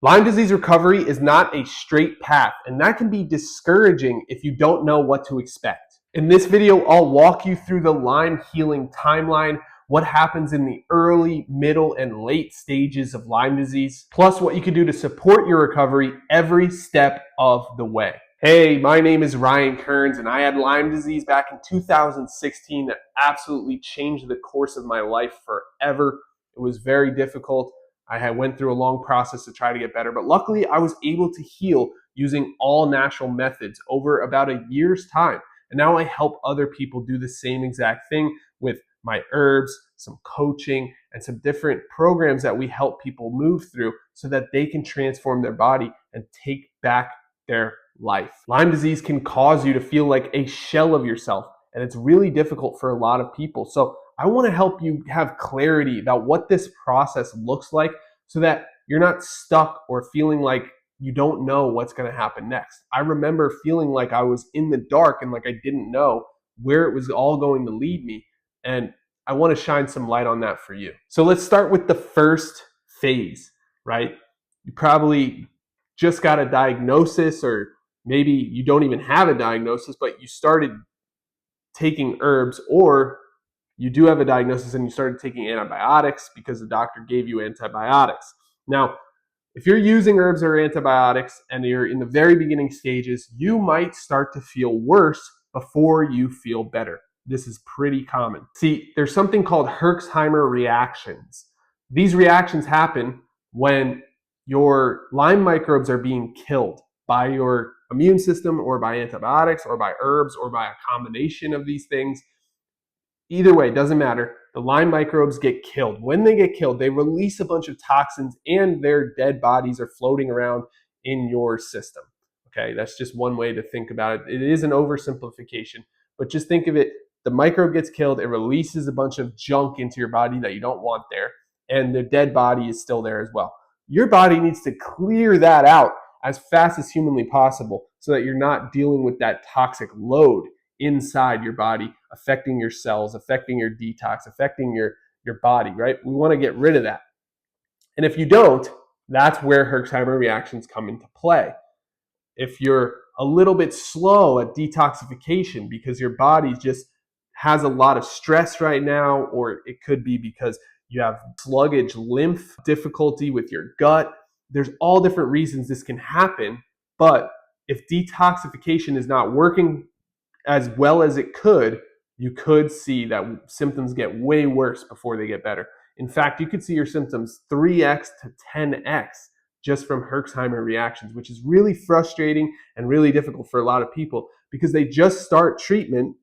Lyme disease recovery is not a straight path, and that can be discouraging if you don't know what to expect. In this video, I'll walk you through the Lyme healing timeline, what happens in the early, middle, and late stages of Lyme disease, plus what you can do to support your recovery every step of the way. Hey, my name is Ryan Kearns, and I had Lyme disease back in 2016 that absolutely changed the course of my life forever. It was very difficult. I went through a long process to try to get better, but luckily I was able to heal using all natural methods over about a year's time. And now I help other people do the same exact thing with my herbs, some coaching, and some different programs that we help people move through so that they can transform their body and take back their life. Lyme disease can cause you to feel like a shell of yourself, and it's really difficult for a lot of people. So I want to help you have clarity about what this process looks like so that you're not stuck or feeling like you don't know what's going to happen next. I remember feeling like I was in the dark and like I didn't know where it was all going to lead me. And I want to shine some light on that for you. So let's start with the first phase, right? You probably just got a diagnosis, or maybe you don't even have a diagnosis, but you started taking herbs, or you do have a diagnosis and you started taking antibiotics because the doctor gave you antibiotics. Now, if you're using herbs or antibiotics and you're in the very beginning stages, you might start to feel worse before you feel better. This is pretty common. See, there's something called Herxheimer reactions. These reactions happen when your Lyme microbes are being killed by your immune system, or by antibiotics, or by herbs, or by a combination of these things. Either way, it doesn't matter. The Lyme microbes get killed. When they get killed, they release a bunch of toxins, and their dead bodies are floating around in your system. Okay, that's just one way to think about it. It is an oversimplification, but just think of it. The microbe gets killed, it releases a bunch of junk into your body that you don't want there, and the dead body is still there as well. Your body needs to clear that out as fast as humanly possible so that you're not dealing with that toxic load inside your body, affecting your cells, affecting your detox, affecting your body, right? We want to get rid of that. And if you don't, that's where Herxheimer reactions come into play. If you're a little bit slow at detoxification because your body just has a lot of stress right now, or it could be because you have sluggish lymph, difficulty with your gut. There's all different reasons this can happen, but if detoxification is not working as well as it could, you could see that symptoms get way worse before they get better. In fact, you could see your symptoms 3x to 10x just from Herxheimer reactions, which is really frustrating and really difficult for a lot of people because they just start treatment,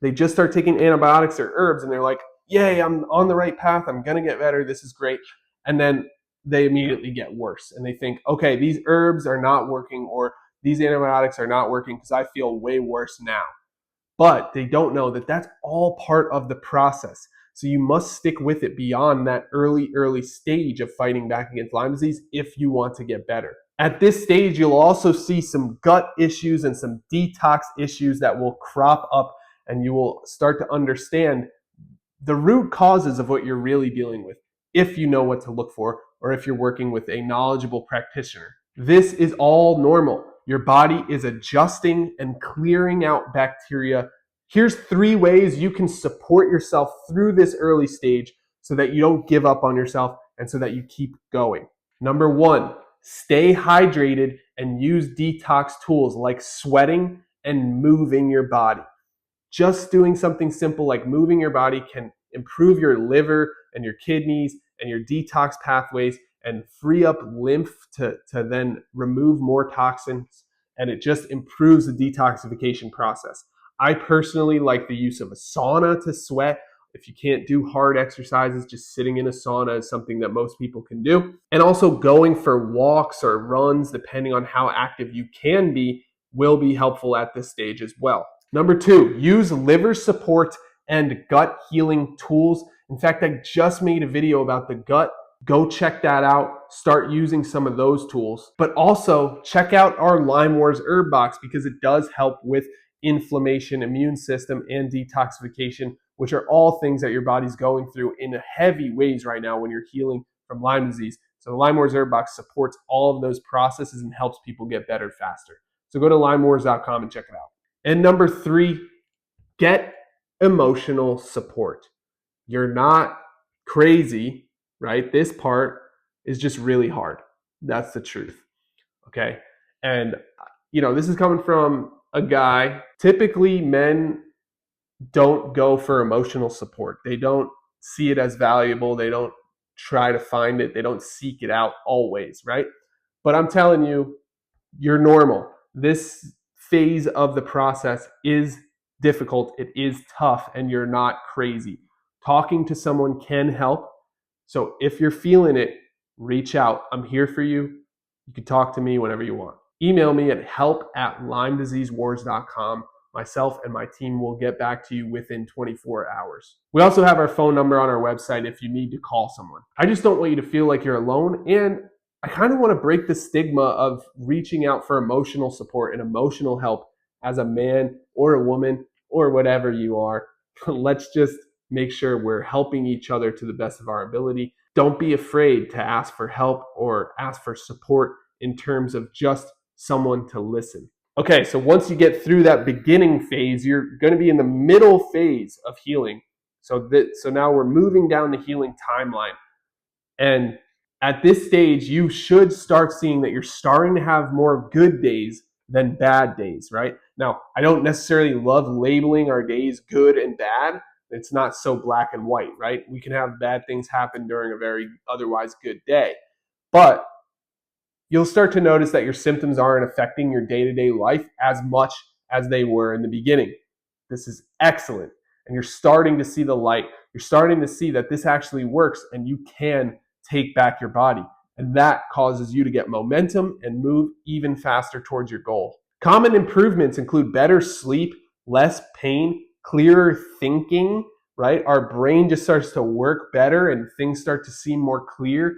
they just start taking antibiotics or herbs, and they're like, yay, I'm on the right path, I'm gonna get better, this is great. And then they immediately get worse and they think, okay, these herbs are not working, or these antibiotics are not working because I feel way worse now. But they don't know that that's all part of the process. So you must stick with it beyond that early stage of fighting back against Lyme disease if you want to get better. At this stage, you'll also see some gut issues and some detox issues that will crop up, and you will start to understand the root causes of what you're really dealing with if you know what to look for, or if you're working with a knowledgeable practitioner. This is all normal. Your body is adjusting and clearing out bacteria. Here's 3 ways you can support yourself through this early stage so that you don't give up on yourself and so that you keep going. Number 1, stay hydrated and use detox tools like sweating and moving your body. Just doing something simple like moving your body can improve your liver and your kidneys and your detox pathways and free up lymph to then remove more toxins, and it just improves the detoxification process. I personally like the use of a sauna to sweat. If you can't do hard exercises, just sitting in a sauna is something that most people can do. And also going for walks or runs, depending on how active you can be, will be helpful at this stage as well. Number 2, use liver support and gut healing tools. In fact, I just made a video about the gut. Go check that out. Start using some of those tools. But also check out our Lyme Wars herb box because it does help with inflammation, immune system, and detoxification, which are all things that your body's going through in heavy ways right now when you're healing from Lyme disease. So the Lyme Wars Herb Box supports all of those processes and helps people get better faster. So go to lymewars.com and check it out. And number 3, get emotional support. You're not crazy, right? This part is just really hard. That's the truth. Okay. And, this is coming from a guy. Typically, men don't go for emotional support. They don't see it as valuable. They don't try to find it. They don't seek it out always, right? But I'm telling you, you're normal. This phase of the process is difficult. It is tough, and you're not crazy. Talking to someone can help. So if you're feeling it, reach out. I'm here for you. You can talk to me whenever you want. Email me at help@LymeDiseaseWars.com. Myself and my team will get back to you within 24 hours. We also have our phone number on our website if you need to call someone. I just don't want you to feel like you're alone, and I kind of want to break the stigma of reaching out for emotional support and emotional help as a man or a woman or whatever you are. Let's just make sure we're helping each other to the best of our ability. Don't be afraid to ask for help or ask for support in terms of just someone to listen. Okay, so once you get through that beginning phase, you're going to be in the middle phase of healing. So now we're moving down the healing timeline. And at this stage, you should start seeing that you're starting to have more good days than bad days, right? Now, I don't necessarily love labeling our days good and bad. It's not so black and white, right? We can have bad things happen during a very otherwise good day. But you'll start to notice that your symptoms aren't affecting your day-to-day life as much as they were in the beginning. This is excellent. And you're starting to see the light. You're starting to see that this actually works and you can take back your body. And that causes you to get momentum and move even faster towards your goal. Common improvements include better sleep, less pain, clearer thinking, right? Our brain just starts to work better and things start to seem more clear.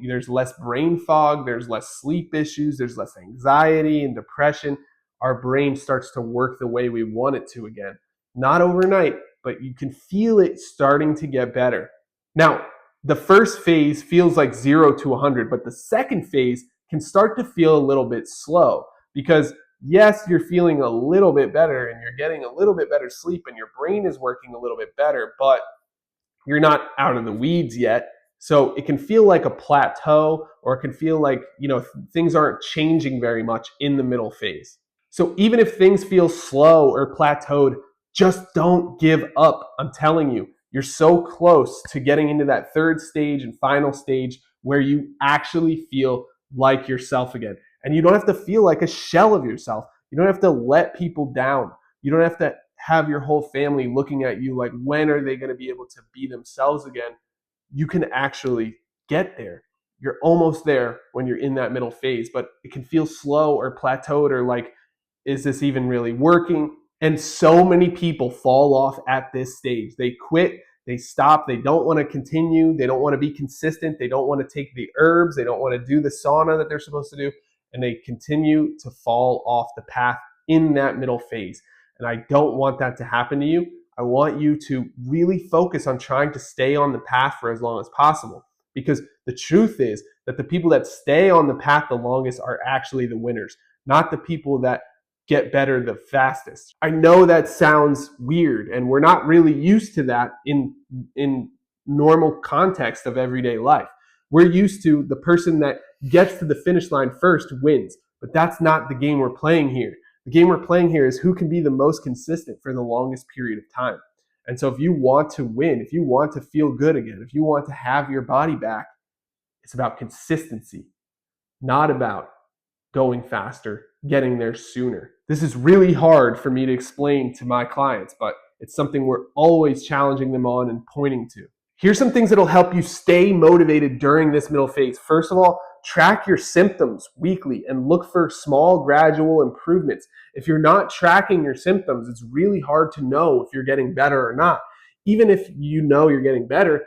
There's less brain fog, there's less sleep issues, there's less anxiety and depression. Our brain starts to work the way we want it to again. Not overnight, but you can feel it starting to get better. Now, the first phase feels like 0 to 100, but the second phase can start to feel a little bit slow because yes, you're feeling a little bit better and you're getting a little bit better sleep and your brain is working a little bit better, but you're not out of the weeds yet. So it can feel like a plateau, or it can feel like, things aren't changing very much in the middle phase. So even if things feel slow or plateaued, just don't give up. I'm telling you, you're so close to getting into that third stage and final stage where you actually feel like yourself again. And you don't have to feel like a shell of yourself. You don't have to let people down. You don't have to have your whole family looking at you like, when are they going to be able to be themselves again? You can actually get there. You're almost there when you're in that middle phase, but it can feel slow or plateaued or like, is this even really working? And so many people fall off at this stage. They quit, they stop, they don't want to continue, they don't want to be consistent, they don't want to take the herbs, they don't want to do the sauna that they're supposed to do, and they continue to fall off the path in that middle phase. And I don't want that to happen to you. I want you to really focus on trying to stay on the path for as long as possible. Because the truth is that the people that stay on the path the longest are actually the winners, not the people that get better the fastest. I know that sounds weird, and we're not really used to that in normal context of everyday life. We're used to the person that gets to the finish line first wins, but that's not the game we're playing here. The game we're playing here is who can be the most consistent for the longest period of time. And so if you want to win, if you want to feel good again, if you want to have your body back, it's about consistency, not about going faster, getting there sooner. This is really hard for me to explain to my clients, but it's something we're always challenging them on and pointing to. Here's some things that'll help you stay motivated during this middle phase. First of all, track your symptoms weekly and look for small, gradual improvements. If you're not tracking your symptoms, it's really hard to know if you're getting better or not. Even if you know you're getting better,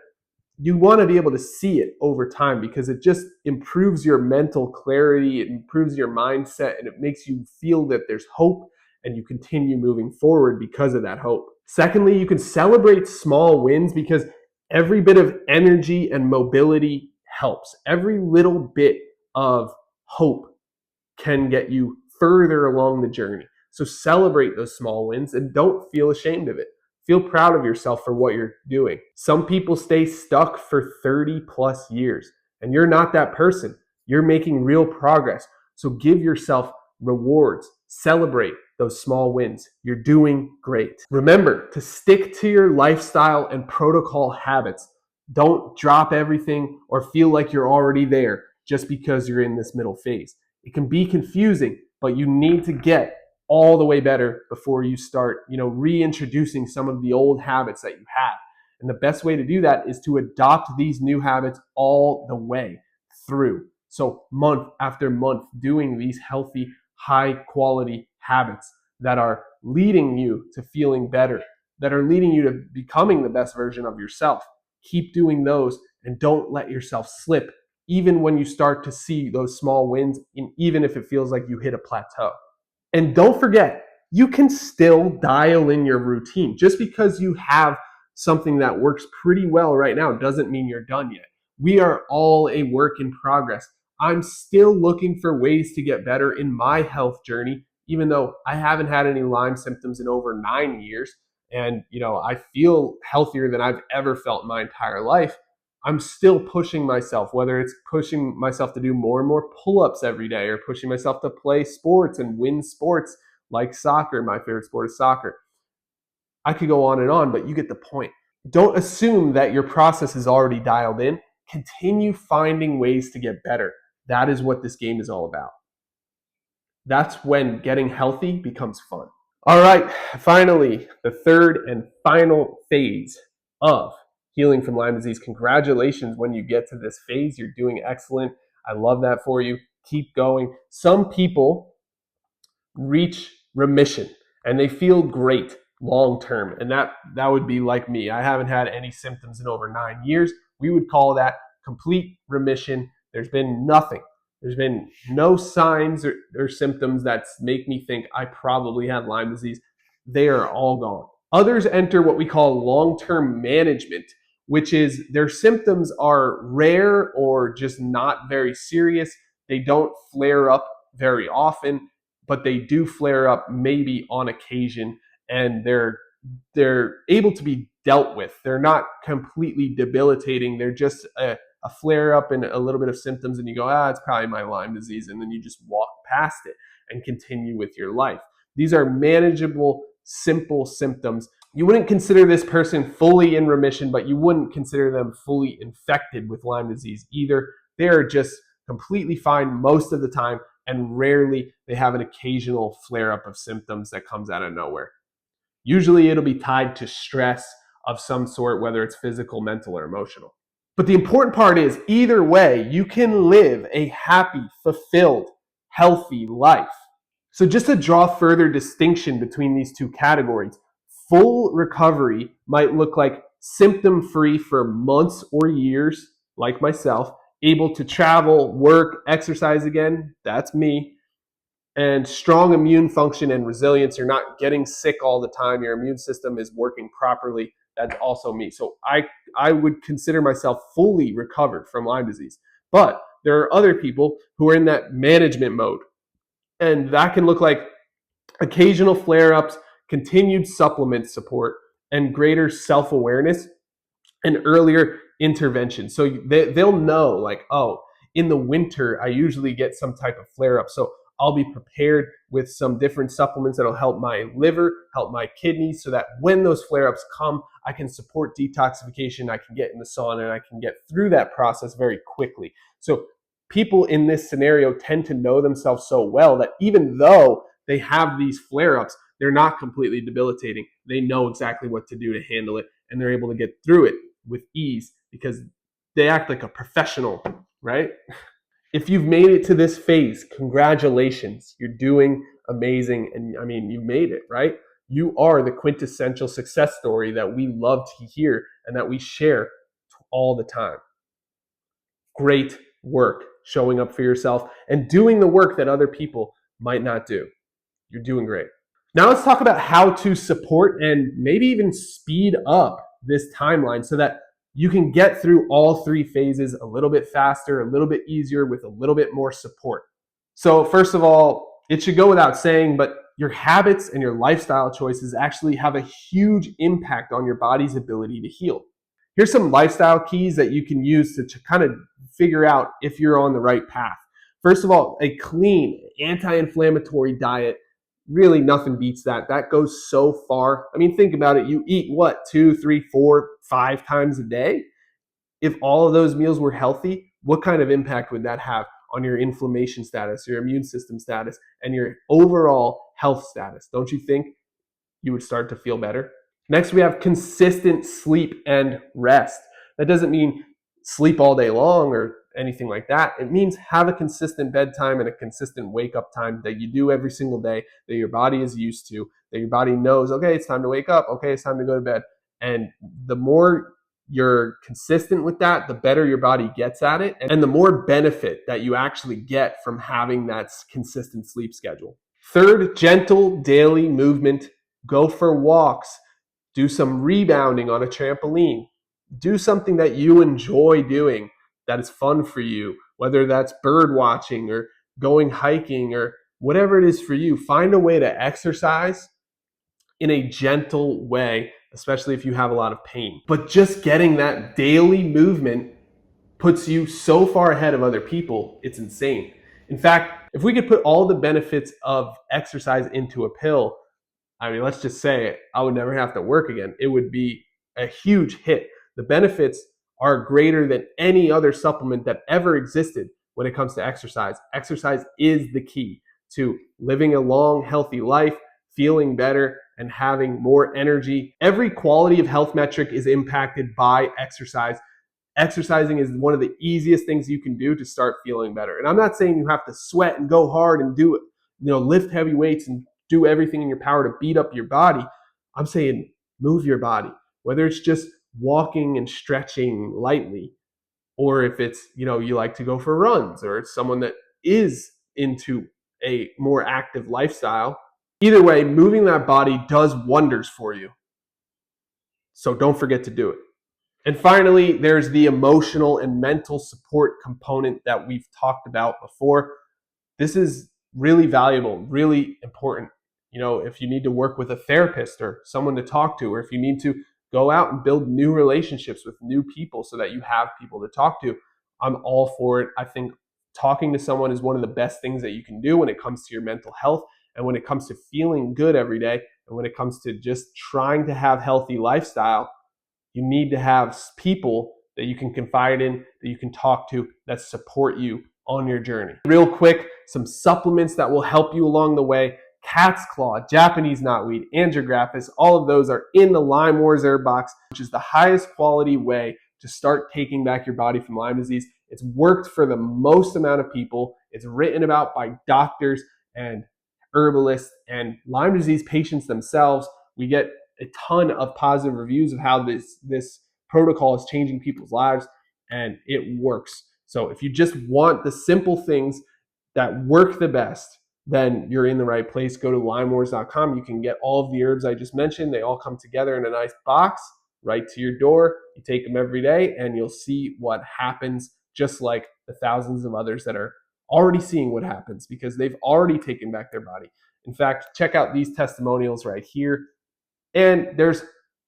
you want to be able to see it over time because it just improves your mental clarity, it improves your mindset, and it makes you feel that there's hope and you continue moving forward because of that hope. Secondly, you can celebrate small wins because every bit of energy and mobility helps. Every little bit of hope can get you further along the journey. So celebrate those small wins and don't feel ashamed of it. Feel proud of yourself for what you're doing. Some people stay stuck for 30 plus years, and you're not that person. You're making real progress. So give yourself rewards. Celebrate those small wins. You're doing great. Remember to stick to your lifestyle and protocol habits. Don't drop everything or feel like you're already there just because you're in this middle phase. It can be confusing, but you need to get all the way better before you start, reintroducing some of the old habits that you have. And the best way to do that is to adopt these new habits all the way through. So month after month, doing these healthy, high quality habits that are leading you to feeling better, that are leading you to becoming the best version of yourself. Keep doing those and don't let yourself slip, even when you start to see those small wins, and even if it feels like you hit a plateau. And don't forget, you can still dial in your routine. Just because you have something that works pretty well right now doesn't mean you're done yet. We are all a work in progress. I'm still looking for ways to get better in my health journey, even though I haven't had any Lyme symptoms in over 9 years. And, I feel healthier than I've ever felt in my entire life. I'm still pushing myself, whether it's pushing myself to do more and more pull-ups every day or pushing myself to play sports and win sports like soccer. My favorite sport is soccer. I could go on, but you get the point. Don't assume that your process is already dialed in. Continue finding ways to get better. That is what this game is all about. That's when getting healthy becomes fun. All right, finally, the third and final phase of healing from Lyme disease. Congratulations when you get to this phase. You're doing excellent. I love that for you. Keep going. Some people reach remission and they feel great long term, and that would be like me. I haven't had any symptoms in over 9 years. We would call that complete remission. There's been nothing. There's been no signs or symptoms that make me think I probably have Lyme disease. They are all gone. Others enter what we call long-term management, which is their symptoms are rare or just not very serious. They don't flare up very often, but they do flare up maybe on occasion, and they're able to be dealt with. They're not completely debilitating. They're just a flare up and a little bit of symptoms, and you go, it's probably my Lyme disease, and then you just walk past it and continue with your life. These are manageable, simple symptoms. You wouldn't consider this person fully in remission, but you wouldn't consider them fully infected with Lyme disease either. They are just completely fine most of the time, and rarely they have an occasional flare up of symptoms that comes out of nowhere. Usually it'll be tied to stress of some sort, whether it's physical, mental, or emotional. But the important part is, either way, you can live a happy, fulfilled, healthy life. So just to draw further distinction between these two categories, full recovery might look like symptom-free for months or years, like myself, able to travel, work, exercise again, that's me, and strong immune function and resilience. You're not getting sick all the time. Your immune system is working properly. That's also me. So I would consider myself fully recovered from Lyme disease. But there are other people who are in that management mode. And that can look like occasional flare-ups, continued supplement support, and greater self-awareness and earlier intervention. So they'll know, like, in the winter, I usually get some type of flare-up. So I'll be prepared with some different supplements that'll help my liver, help my kidneys, so that when those flare-ups come, I can support detoxification, I can get in the sauna, and I can get through that process very quickly. So people in this scenario tend to know themselves so well that even though they have these flare-ups, they're not completely debilitating. They know exactly what to do to handle it, and they're able to get through it with ease because they act like a professional, right? If you've made it to this phase, congratulations. You're doing amazing. And I mean, you made it, right? You are the quintessential success story that we love to hear and that we share all the time. Great work showing up for yourself and doing the work that other people might not do. You're doing great. Now let's talk about how to support and maybe even speed up this timeline so that you can get through all three phases a little bit faster, a little bit easier, with a little bit more support. So first of all, it should go without saying, but your habits and your lifestyle choices actually have a huge impact on your body's ability to heal. Here's some lifestyle keys that you can use to kind of figure out if you're on the right path. First of all, a clean, anti-inflammatory diet. Really, nothing beats that. That goes so far. I mean, think about it. You eat what, 2, 3, 4, 5 times a day? If all of those meals were healthy, what kind of impact would that have on your inflammation status, your immune system status, and your overall health status? Don't you think you would start to feel better? Next, we have consistent sleep and rest. That doesn't mean sleep all day long or anything like that. It means have a consistent bedtime and a consistent wake up time that you do every single day, that your body is used to, that your body knows, okay, it's time to wake up, okay, it's time to go to bed. And the more you're consistent with that, the better your body gets at it, and the more benefit that you actually get from having that consistent sleep schedule. Third, gentle daily movement. Go for walks. Do some rebounding on a trampoline. Do something that you enjoy doing, that is fun for you, whether that's bird watching or going hiking or whatever it is for you. Find a way to exercise in a gentle way, especially if you have a lot of pain. But just getting that daily movement puts you so far ahead of other people, it's insane. In fact, if we could put all the benefits of exercise into a pill, I mean, let's just say I would never have to work again. It would be a huge hit. The benefits are greater than any other supplement that ever existed when it comes to exercise. Exercise is the key to living a long, healthy life, feeling better, and having more energy. Every quality of health metric is impacted by exercise. Exercising is one of the easiest things you can do to start feeling better. And I'm not saying you have to sweat and go hard and do it, lift heavy weights and do everything in your power to beat up your body. I'm saying move your body, whether it's just walking and stretching lightly, or if it's, you like to go for runs, or it's someone that is into a more active lifestyle. Either way, moving that body does wonders for you. So don't forget to do it. And finally, there's the emotional and mental support component that we've talked about before. This is really valuable, really important. If you need to work with a therapist or someone to talk to, or if you need to go out and build new relationships with new people so that you have people to talk to, I'm all for it. I think talking to someone is one of the best things that you can do when it comes to your mental health, and when it comes to feeling good every day, and when it comes to just trying to have healthy lifestyle. You need to have people that you can confide in, that you can talk to, that support you on your journey. Real quick, some supplements that will help you along the way. Cat's claw, Japanese knotweed, andrographis, all of those are in the Lyme Wars herb box, which is the highest quality way to start taking back your body from Lyme disease. It's worked for the most amount of people. It's written about by doctors and herbalists and Lyme disease patients themselves. We get a ton of positive reviews of how this protocol is changing people's lives, and it works. So if you just want the simple things that work the best, then you're in the right place. Go to limewars.com. You can get all of the herbs I just mentioned. They all come together in a nice box right to your door. You take them every day and you'll see what happens, just like the thousands of others that are already seeing what happens because they've already taken back their body. In fact, check out these testimonials right here. And there's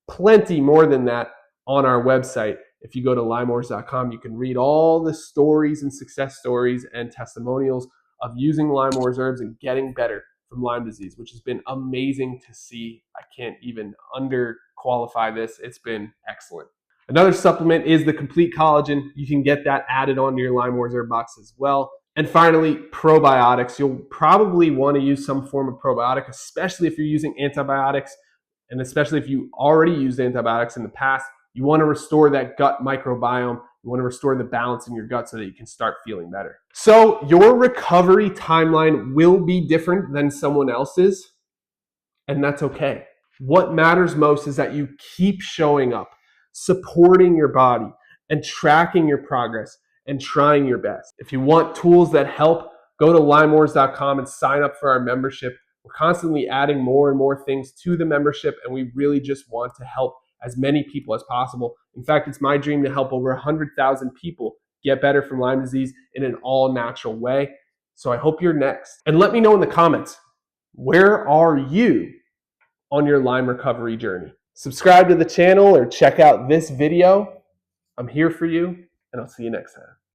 plenty more than that on our website. If you go to limewars.com, you can read all the stories and success stories and testimonials of using Lyme Wars herbs and getting better from Lyme disease, which has been amazing to see. I can't even underqualify this. It's been excellent. Another supplement is the complete collagen. You can get that added onto your Lyme Wars herb box as well. And finally, probiotics. You'll probably want to use some form of probiotic, especially if you're using antibiotics, and especially if you already used antibiotics in the past. You want to restore that gut microbiome. You want to restore the balance in your gut so that you can start feeling better. So your recovery timeline will be different than someone else's, and that's okay. What matters most is that you keep showing up, supporting your body, and tracking your progress and trying your best. If you want tools that help, go to limewars.com and sign up for our membership. We're constantly adding more and more things to the membership, and we really just want to help as many people as possible. In fact, it's my dream to help over 100,000 people get better from Lyme disease in an all-natural way. So I hope you're next. And let me know in the comments, where are you on your Lyme recovery journey? Subscribe to the channel or check out this video. I'm here for you, and I'll see you next time.